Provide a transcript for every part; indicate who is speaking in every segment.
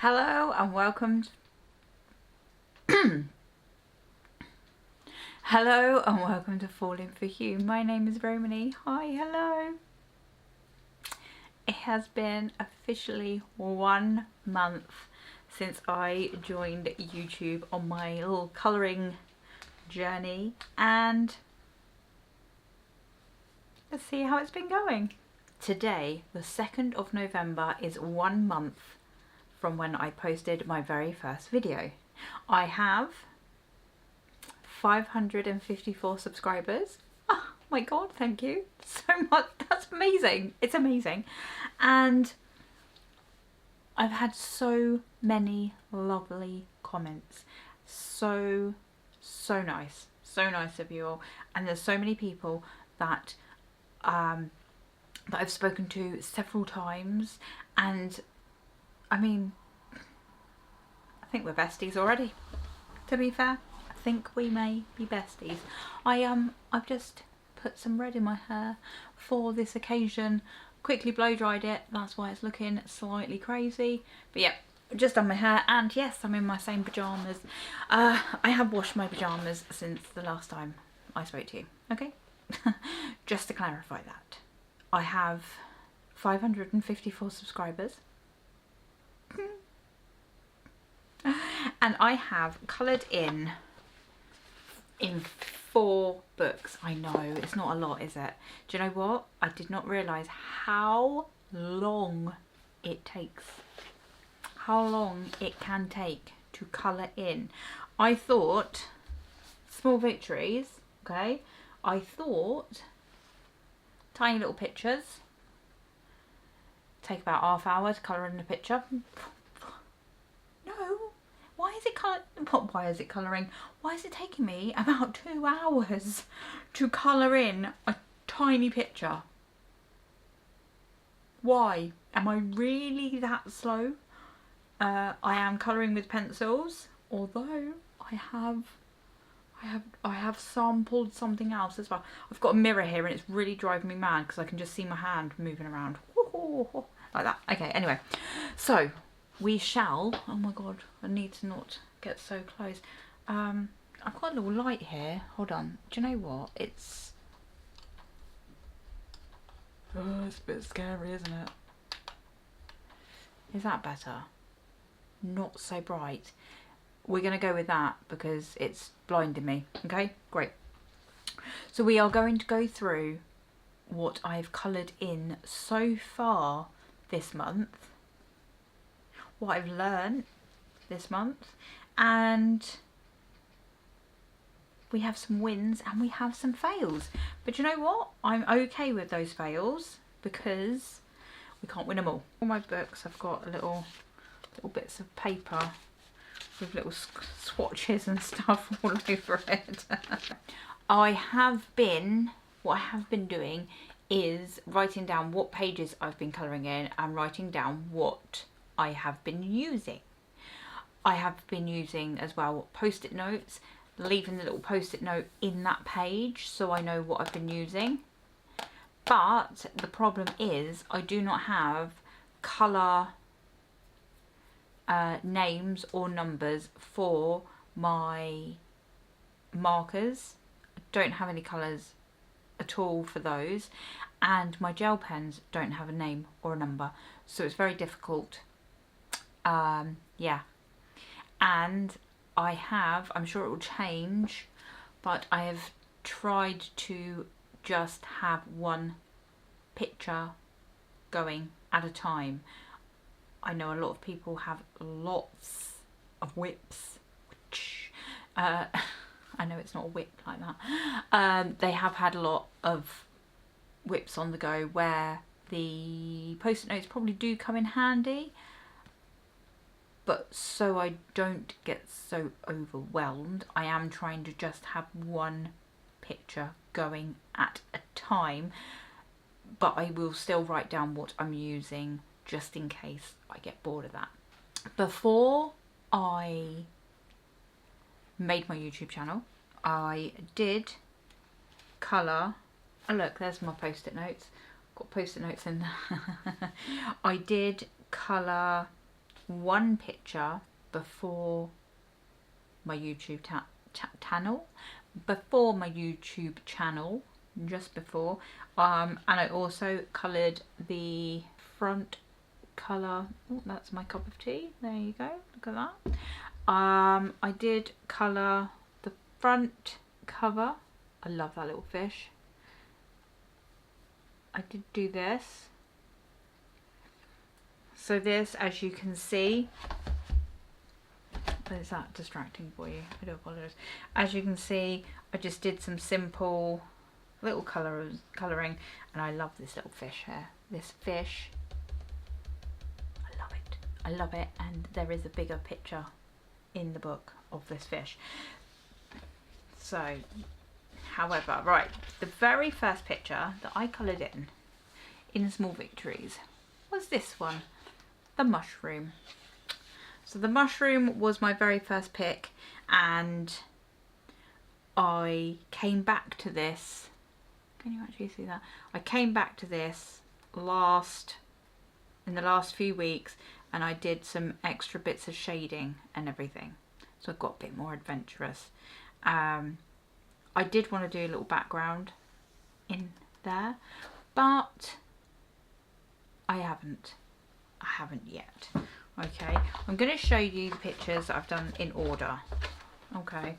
Speaker 1: Hello and welcome Hello and welcome to Falling for You. My name is Romany. Hi, hello. It has been officially 1 month since I joined YouTube on my little colouring journey, and let's see how it's been going. Today, the 2nd of November, is 1 month from when I posted my very first video. I have 554 subscribers. Oh my god, thank you so much. That's amazing. It's amazing. And I've had so many lovely comments. So nice. So nice of you all. And there's so many people that that I've spoken to several times, and I mean, I think we're besties already, to be fair. I think we may be besties. I've just put some red in my hair for this occasion, quickly blow dried it, that's why it's looking slightly crazy. But yeah, just done my hair, and yes, I'm in my same pyjamas. I have washed my pyjamas since the last time I spoke to you, okay? Just to clarify that. I have 554 subscribers. And I have coloured in 4 books. I know, it's not a lot, is it? Do you know what? I did not realise how long it takes. How long it can take to colour in. I thought small victories, okay? I thought tiny little pictures take about half hour to colour in a picture. No. Why is it colouring? Why is it taking me about 2 hours to colour in a tiny picture? Why? Am I really that slow? I am colouring with pencils, although I have sampled something else as well. I've got a mirror here and it's really driving me mad because I can just see my hand moving around. Like that. Okay, anyway. So, we shall... Oh my god, I need to not get so close. I've got a little light here. Hold on. Do you know what? It's a bit scary, isn't it? Is that better? Not so bright. We're going to go with that because it's blinding me. Okay, great. So we are going to go through what I've coloured in so far this month, what I've learned this month, and we have some wins and we have some fails. But you know what? I'm okay with those fails because we can't win them all. All my books, I've got little bits of paper with little swatches and stuff all over it. What I have been doing is writing down what pages I've been colouring in and writing down what I have been using. I have been using as well post-it notes, leaving the little post-it note in that page so I know what I've been using. But the problem is I do not have colour names or numbers for my markers. I don't have any colours at all for those, and my gel pens don't have a name or a number, so it's very difficult. Yeah, and I'm sure it will change, but I have tried to just have one picture going at a time. I know a lot of people have lots of whips. I know it's not a whip like that. They have had a lot of whips on the go where the post-it notes probably do come in handy. But so I don't get so overwhelmed, I am trying to just have one picture going at a time. But I will still write down what I'm using just in case I get bored of that. Before I made my YouTube channel, I did colour... Oh look, there's my post-it notes. Got post-it notes in there. I did colour one picture before my YouTube channel, just before, and I also coloured the front colour. Oh, that's my cup of tea. There you go, look at that. I did colour the front cover. I love that little fish. I did do this. So this, as you can see, is that distracting for you? I do apologise. As you can see, I just did some simple little colouring, and I love this little fish here. This fish, I love it. I love it, and there is a bigger picture in the book of this fish. So, however, right, the very first picture that I coloured in Small Victories was this one, the mushroom. So the mushroom was my very first pick, and I came back to this. Can you actually see that? I came back to this in the last few weeks, and I did some extra bits of shading and everything. So I got a bit more adventurous. I did want to do a little background in there, but I haven't yet. Okay, I'm going to show you the pictures that I've done in order. Okay,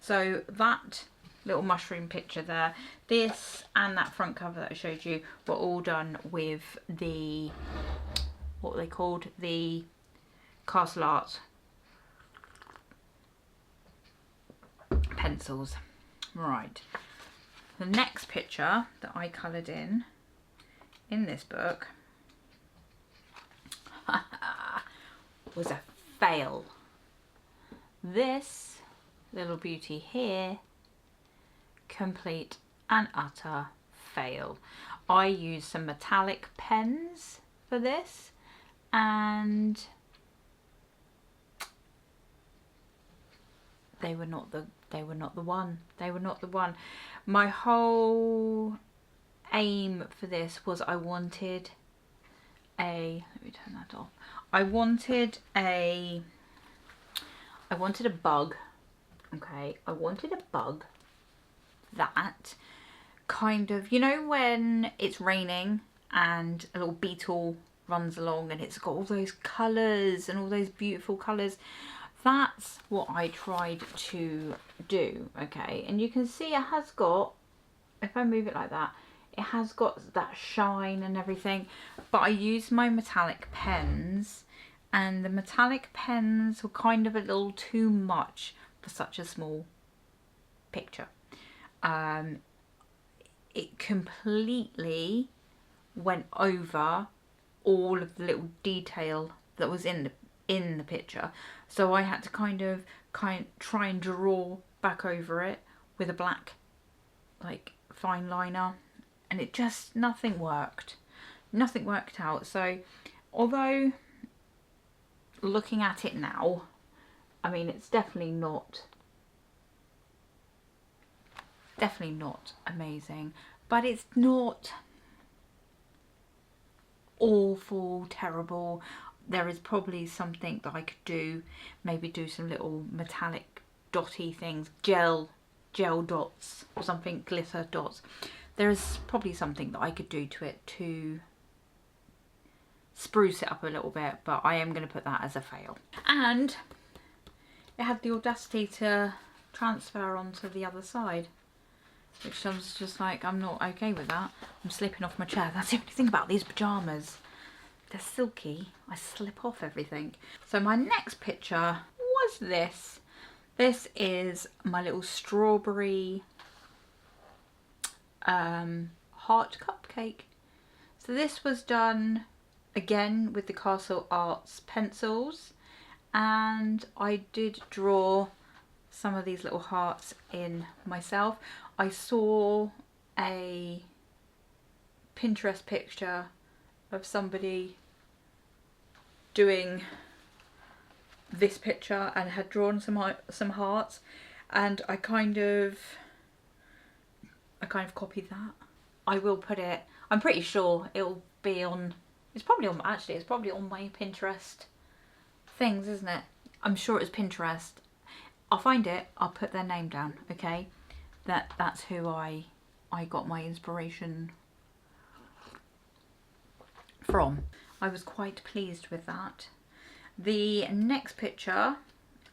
Speaker 1: so that little mushroom picture there, this and that front cover that I showed you were all done with the, what they called, the Castle Art pencils. Right, the next picture that I coloured in this book was a fail. This little beauty here, complete and utter fail. I used some metallic pens for this, and they were not the one. My whole aim for this was I wanted a, let me turn that off. I wanted a bug. Okay, I wanted a bug that kind of, you know, when it's raining and a little beetle runs along and it's got all those colours and all those beautiful colours. That's what I tried to do. Okay, and you can see it has got, if I move it like that, it has got that shine and everything, but I used my metallic pens, and the metallic pens were kind of a little too much for such a small picture. It completely went over all of the little detail that was in the picture, so I had to kind of try and draw back over it with a black, like, fine liner, and it just, nothing worked out. So although looking at it now, I mean, it's definitely not amazing, but it's not awful, terrible. There is probably something that I could do, maybe do some little metallic dotty things, gel dots or something, glitter dots. There is probably something that I could do to it to spruce it up a little bit, but I am going to put that as a fail. And it had the audacity to transfer onto the other side, which I was just like, I'm not okay with that. I'm slipping off my chair. That's the only thing about these pyjamas. They're silky. I slip off everything. So my next picture was this. This is my little strawberry heart cupcake. So this was done again with the Castle Arts pencils, and I did draw some of these little hearts in myself. I saw a Pinterest picture of somebody doing this picture and had drawn some hearts, and I kind of copied that. I will put it, I'm pretty sure it'll be on, it's probably on my Pinterest things, isn't it? I'm sure it's Pinterest. I'll find it, I'll put their name down, okay? That's who I got my inspiration from. I was quite pleased with that. The next picture,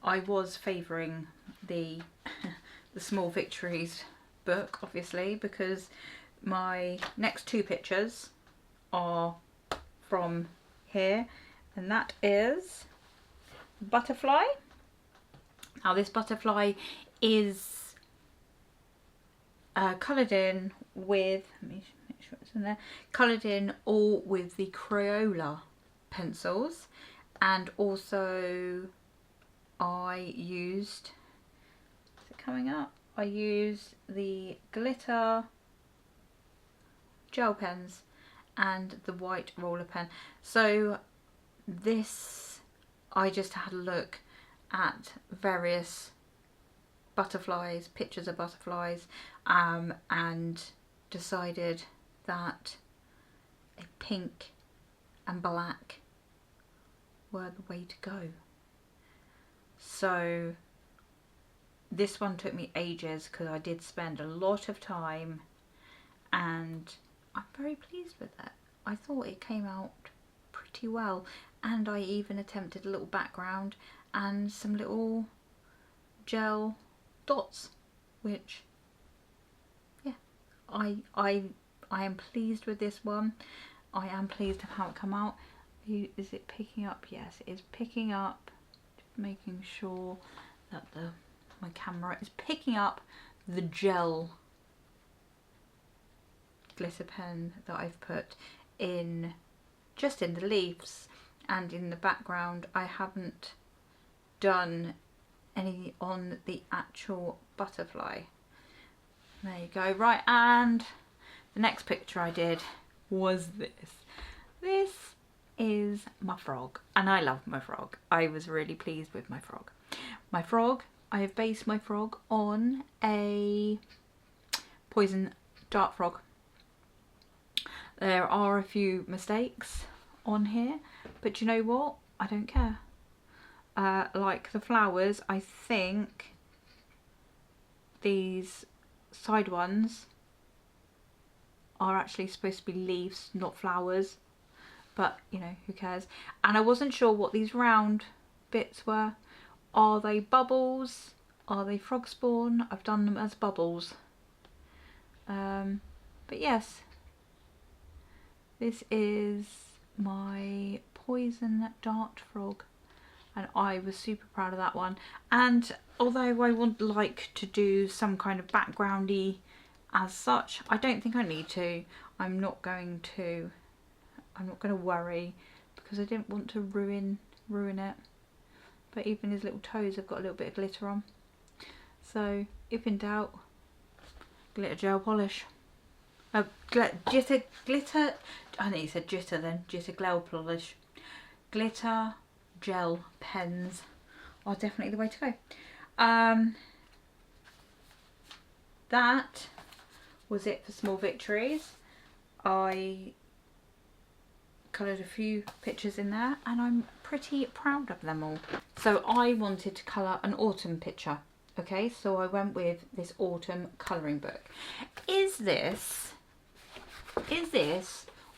Speaker 1: I was favouring the the Small Victories book, obviously, because my next two pictures are from here, and that is butterfly. Now this butterfly is coloured in with, let me make sure it's in there, coloured in all with the Crayola pencils, and also I used, is it coming up? I used the glitter gel pens and the white roller pen. So this, I just had a look at various butterflies, pictures of butterflies, and decided that a pink and black were the way to go. So this one took me ages because I did spend a lot of time, and I'm very pleased with it. I thought it came out pretty well, and I even attempted a little background and some little gel dots, which, yeah, I am pleased with this one. I am pleased with how it come out. Is it picking up? Yes, it is picking up. Just making sure that my camera is picking up the gel glitter pen that I've put in, just in the leaves, and in the background I haven't done any on the actual butterfly. There you go. Right, and the next picture I did was this. This is my frog, and I love my frog. I was really pleased with my frog. My frog, I have based my frog on a poison dart frog. There are a few mistakes on here, but you know what? I don't care. Like the flowers, I think these side ones are actually supposed to be leaves, not flowers, but you know, who cares. And I wasn't sure what these round bits were. Are they bubbles? Are they frog spawn? I've done them as bubbles. But yes, this is my poison dart frog, and I was super proud of that one. And although I would like to do some kind of backgroundy as such, I don't think I need to. I'm not going to worry, because I didn't want to ruin it. But even his little toes have got a little bit of glitter on. So if in doubt, glitter gel polish. Glitter, I think you said jitter then, jitter gel polish. Glitter gel pens are definitely the way to go. That was it for Small Victories. I coloured a few pictures in there, and I'm pretty proud of them all. So I wanted to colour an autumn picture. Okay, so I went with this autumn colouring book. Is this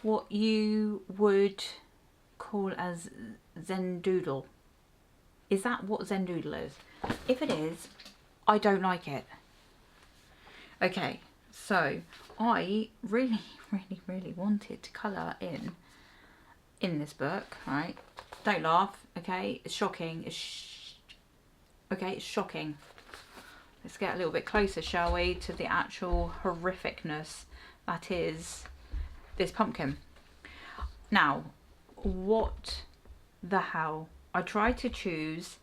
Speaker 1: what you would call as Zendoodle? Is that what Zendoodle is? If it is, I don't like it. Okay, so I really wanted to colour in this book, right? Don't laugh, okay? It's shocking. Okay, it's shocking. Let's get a little bit closer, shall we, to the actual horrificness that is this pumpkin. Now, what the hell? I tried to choose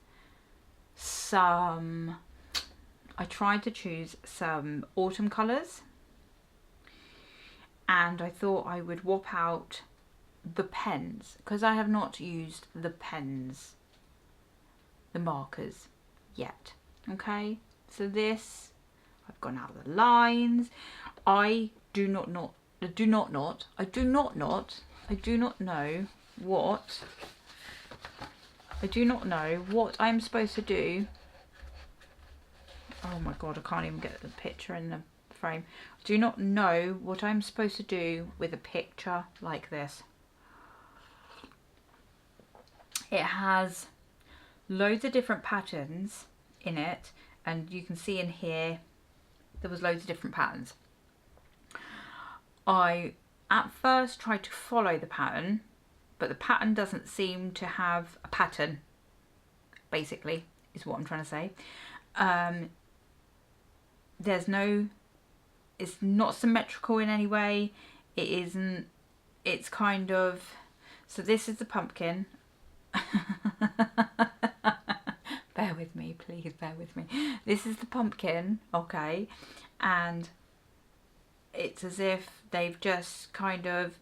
Speaker 1: some autumn colours, and I thought I would swap out the pens, because I have not used the pens, the markers, yet. Okay, so this, I've gone out of the lines. I do not know what I do not know what I'm supposed to do. Oh my god, I can't even get the picture in the frame. I do not know what I'm supposed to do with a picture like this. It has loads of different patterns in it, and you can see in here there was loads of different patterns. I at first tried to follow the pattern, but the pattern doesn't seem to have a pattern, basically, is what I'm trying to say. There's no, it's not symmetrical in any way. It isn't, it's kind of, so this is the pumpkin. Bear with me, please, bear with me. This is the pumpkin, okay, and it's as if they've just kind of,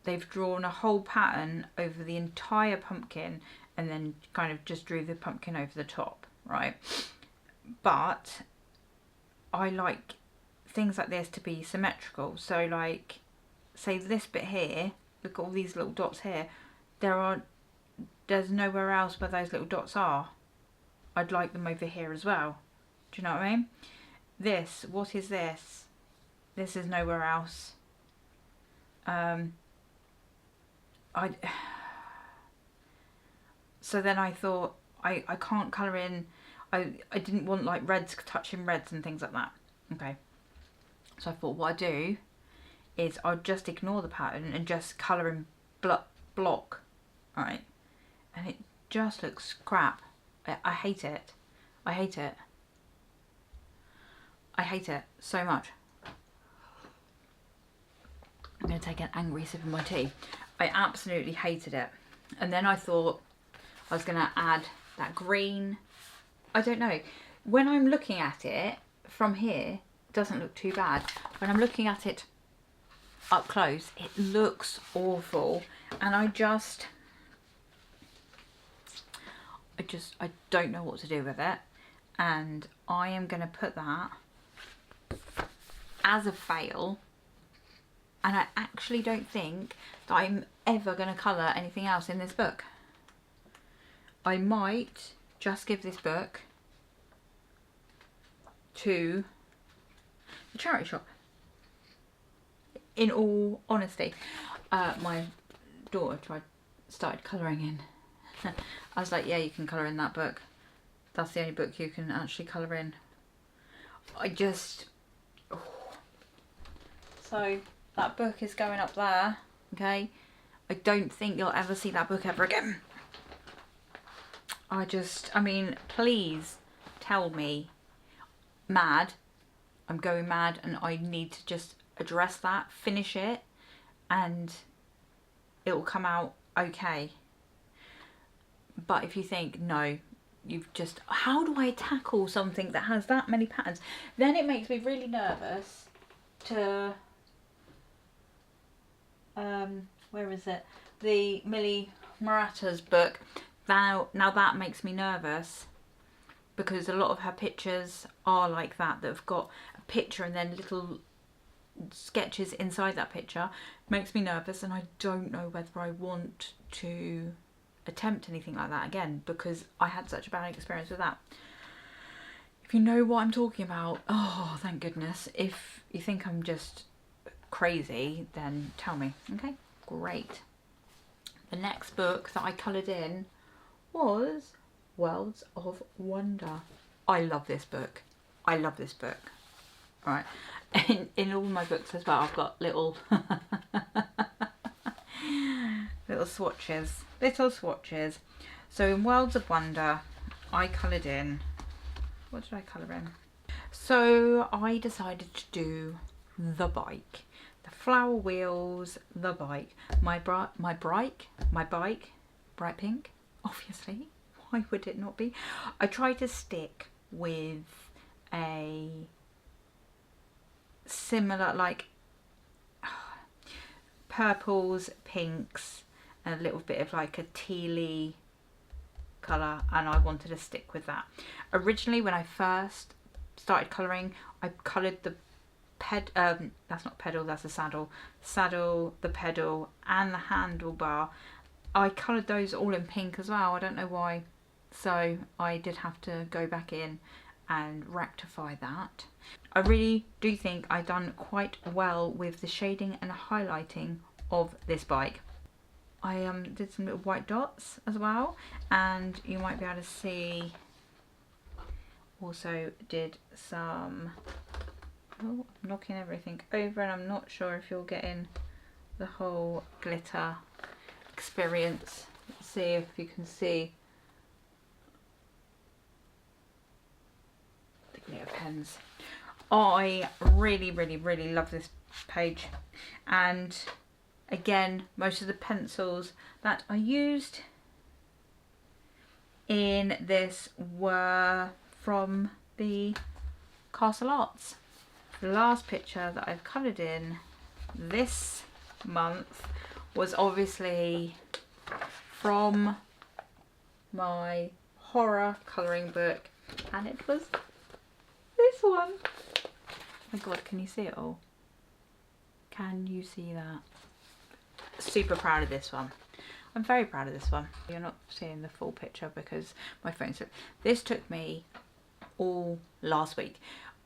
Speaker 1: they've drawn a whole pattern over the entire pumpkin and then kind of just drew the pumpkin over the top, right? But I like things like this to be symmetrical. So like, say this bit here, look at all these little dots here. There's nowhere else where those little dots are. I'd like them over here as well. Do you know what I mean? This, what is this? This is nowhere else. So then I thought, I can't colour in, I didn't want like reds touching reds and things like that. Okay. So I thought what I'd do is I'd just ignore the pattern and just colour in block. Right. And it just looks crap. I hate it. I hate it. I hate it so much. I'm going to take an angry sip of my tea. I absolutely hated it. And then I thought I was going to add that green. I don't know. When I'm looking at it from here, it doesn't look too bad. When I'm looking at it up close, it looks awful. And I don't know what to do with it. And I am going to put that as a fail. And I actually don't think that I'm ever going to colour anything else in this book. I might just give this book to the charity shop. In all honesty, my daughter started colouring in. I was like, yeah, you can colour in that book. That's the only book you can actually colour in. So that book is going up there, okay? I don't think you'll ever see that book ever again. I mean, please tell me, mad, I'm going mad and I need to just address that, finish it, and it will come out okay. But if you think, no, you've just, how do I tackle something that has that many patterns? Then it makes me really nervous to, where is it? The Millie Maratta's book. Now that makes me nervous because a lot of her pictures are like that have got a picture and then little sketches inside that picture. Makes me nervous, and I don't know whether I want to attempt anything like that again because I had such a bad experience with that. If you know what I'm talking about, oh thank goodness. If you think I'm just crazy, then tell me. Okay, great. The next book that I coloured in was Worlds of Wonder. I love this book. I love this book. Right. In all my books as well, I've got little little swatches. Little swatches. So in Worlds of Wonder, I coloured in, what did I colour in? So I decided to do the bike. The flower wheels, the bike. My bike, bright pink, obviously. Why would it not be? I tried to stick with a similar, like, purples, pinks, and a little bit of like a tealy colour, and I wanted to stick with that. Originally, when I first started colouring, I coloured the that's not pedal, that's a saddle, the pedal and the handlebar I coloured those all in pink as well. I don't know why. So I did have to go back in and rectify that. I really do think I've done quite well with the shading and highlighting of this bike. I did some little white dots as well, and you might be able to see also did some, oh, I'm knocking everything over and I'm not sure if you're getting the whole glitter experience. Let's see if you can see the glitter pens. I really love this page, and again, most of the pencils that I used in this were from the Castle Arts. The last picture that I've coloured in this month was obviously from my horror colouring book, and it was this one. Oh my god, can you see it all? Can you see that? Super proud of this one. I'm very proud of this one. You're not seeing the full picture because my phone's... This took me all last week.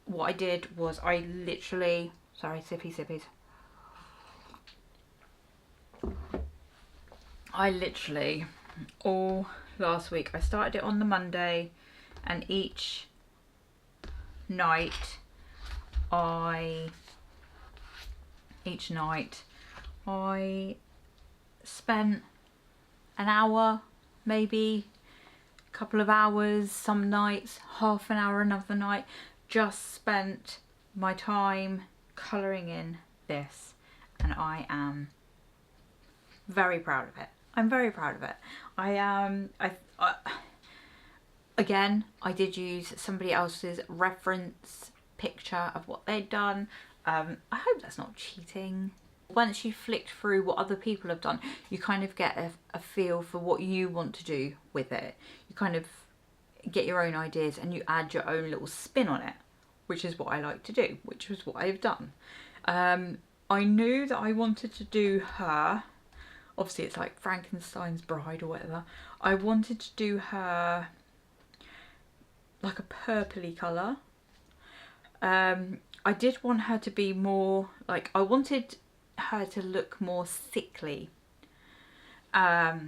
Speaker 1: What I did was I literally... Sorry, sippies. I literally, all last week, I started it on the Monday, and each night I spent an hour, maybe a couple of hours, some nights, half an hour another night, just spent my time colouring in this, and I am very proud of it. I'm very proud of it. Again, I did use somebody else's reference picture of what they'd done. I hope that's not cheating. Once you flick through what other people have done, you kind of get a feel for what you want to do with it. You kind of get your own ideas and you add your own little spin on it, which is what I like to do, which was what I've done. I knew that I wanted to do her. Obviously it's like Frankenstein's bride or whatever. I wanted to do her like a purpley colour. I did want her to be more like, I wanted her to look more sickly. But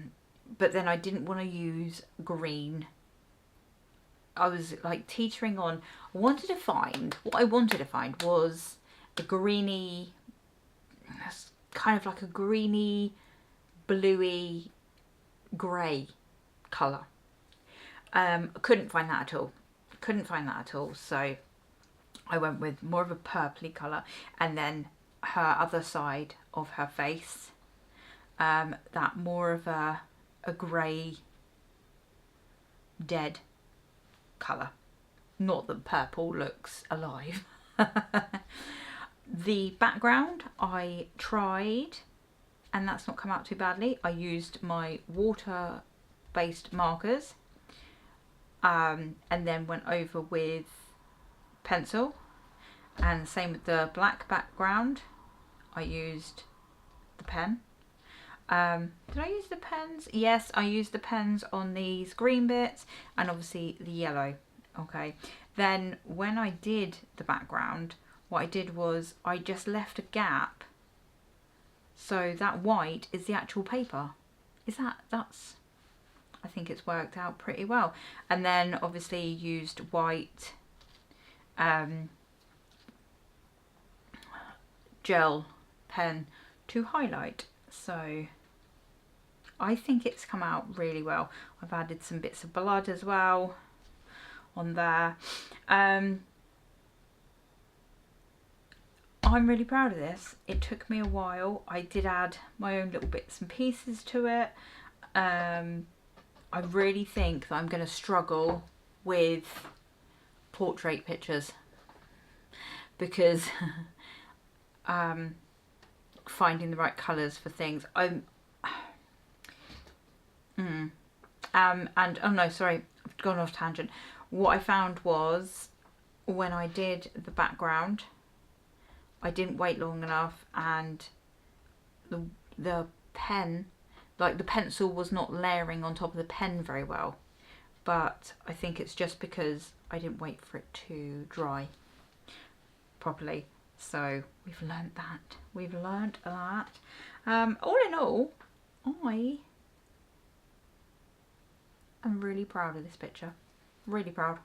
Speaker 1: then I didn't want to use green. I was like teetering on, what I wanted to find was a greeny, kind of like a greeny, bluey, grey colour. Couldn't find that at all. So I went with more of a purpley colour, and then her other side of her face, that more of a grey, dead colour. Not that purple looks alive. The background I tried, and that's not come out too badly. I used my water-based markers, and then went over with pencil, and same with the black background. I used the pen. Did I use the pens? Yes, I used the pens on these green bits and obviously the yellow. Okay, then when I did the background, what I did was I just left a gap, so that white is the actual paper. That's I think it's worked out pretty well. And then obviously used white gel pen to highlight. So I think it's come out really well. I've added some bits of blood as well on there. I'm really proud of this. It took me a while. I did add my own little bits and pieces to it. I really think that I'm going to struggle with portrait pictures because finding the right colours for things. And oh no, sorry, I've gone off tangent. What I found was when I did the background, I didn't wait long enough, and the pen, like the pencil was not layering on top of the pen very well. But I think it's just because I didn't wait for it to dry properly. So we've learnt that. We've learnt that. All in all, I am really proud of this picture. Really proud.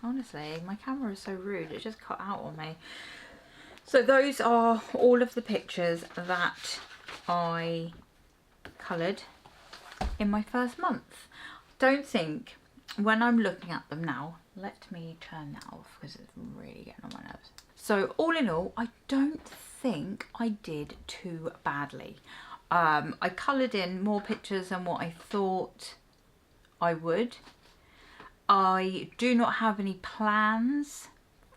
Speaker 1: Honestly, my camera is so rude. It just cut out on me. So those are all of the pictures that I coloured in my first month. Don't think, when I'm looking at them now, let me turn that off because it's really getting on my nerves. So all in all, I don't think I did too badly. I coloured in more pictures than what I thought I would. I do not have any plans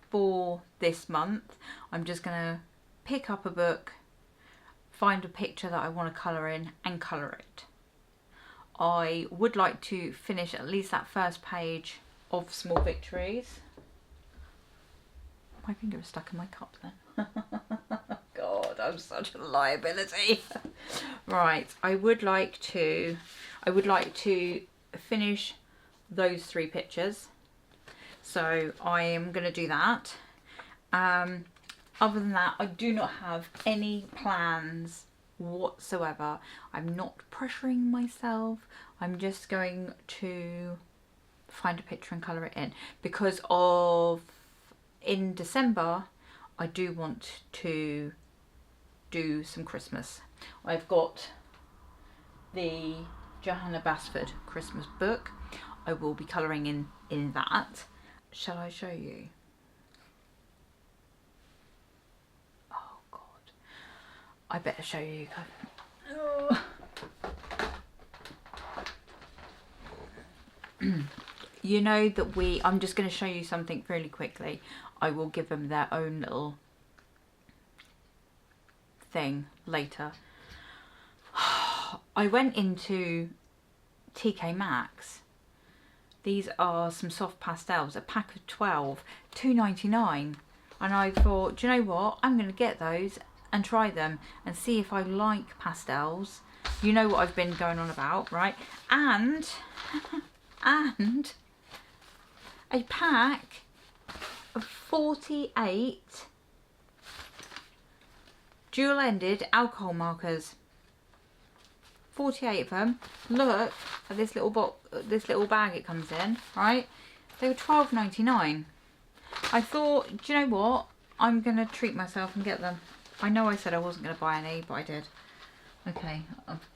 Speaker 1: for this month. I'm just gonna pick up a book, find a picture that I want to colour in and colour it. I would like to finish at least that first page of Small Victories. My finger is stuck in my cup then. God, I'm such a liability. Right, I would like to finish those 3 pictures. So I am going to do that. Other than that, I do not have any plans whatsoever. I'm not pressuring myself. I'm just going to find a picture and colour it in, because in December I do want to do some Christmas. I've got the Johanna Basford Christmas book. I will be colouring in that. Shall I show you? Oh God, I better show you. Oh. You know that I'm just going to show you something really quickly. I will give them their own little thing later. I went into TK Maxx. These are some soft pastels, a pack of 12, £2.99. And I thought, do you know what? I'm going to get those and try them and see if I like pastels. You know what I've been going on about, right? And a pack of 48 dual-ended alcohol markers. 48 of them. Look at this little bag it comes in, right? They were £12.99. I thought, do you know what? I'm gonna treat myself and get them. I know I said I wasn't gonna buy any, but I did. Okay, I've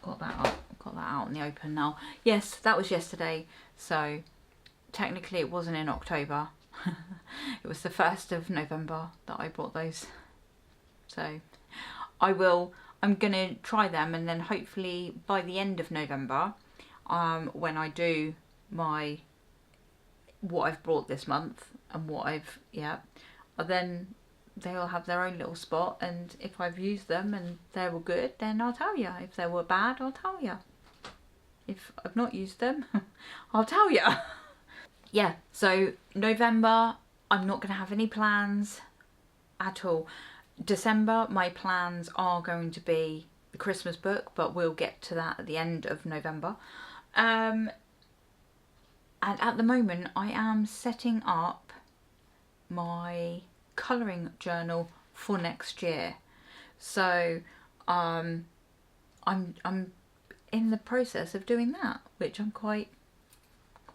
Speaker 1: got that up. Got that out in the open now. Yes, that was yesterday. So technically it wasn't in October. It was the 1st of November that I bought those. So I'm gonna try them, and then hopefully by the end of November, when I do what I've brought this month and then they'll have their own little spot, and if I've used them and they were good, then I'll tell you. If they were bad, I'll tell you. If I've not used them, I'll tell you. Yeah, so November, I'm not going to have any plans at all. December, my plans are going to be the Christmas book, but we'll get to that at the end of November. And at the moment, I am setting up my colouring journal for next year. So I'm in the process of doing that, which I'm quite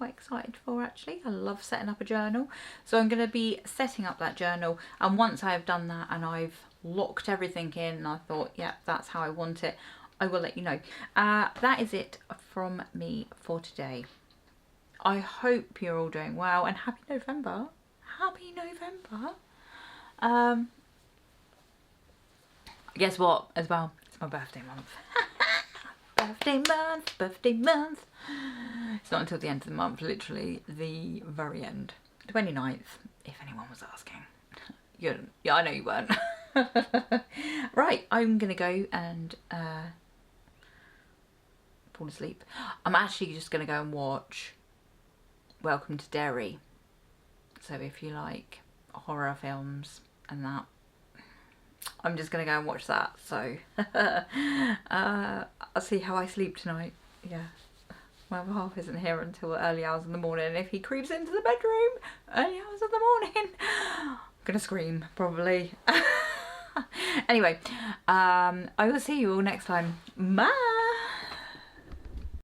Speaker 1: excited for, actually. I love setting up a journal. So I'm going to be setting up that journal, and once I have done that and I've locked everything in and I thought, yeah, that's how I want it, I will let you know. That is it from me for today. I hope you're all doing well, and happy November. Happy November. Guess what as well? It's my birthday month. Birthday month. It's not until the end of the month, literally the very end. 29th, if anyone was asking. Yeah, I know you weren't. Right, I'm gonna go and fall asleep. I'm actually just gonna go and watch Welcome to Derry. So if you like horror films and that, I'm just gonna go and watch that. So I'll see how I sleep tonight. Yeah. My other half isn't here until early hours in the morning, and if he creeps into the bedroom early hours of the morning, I'm gonna scream probably. Anyway, I will see you all next time. Bye.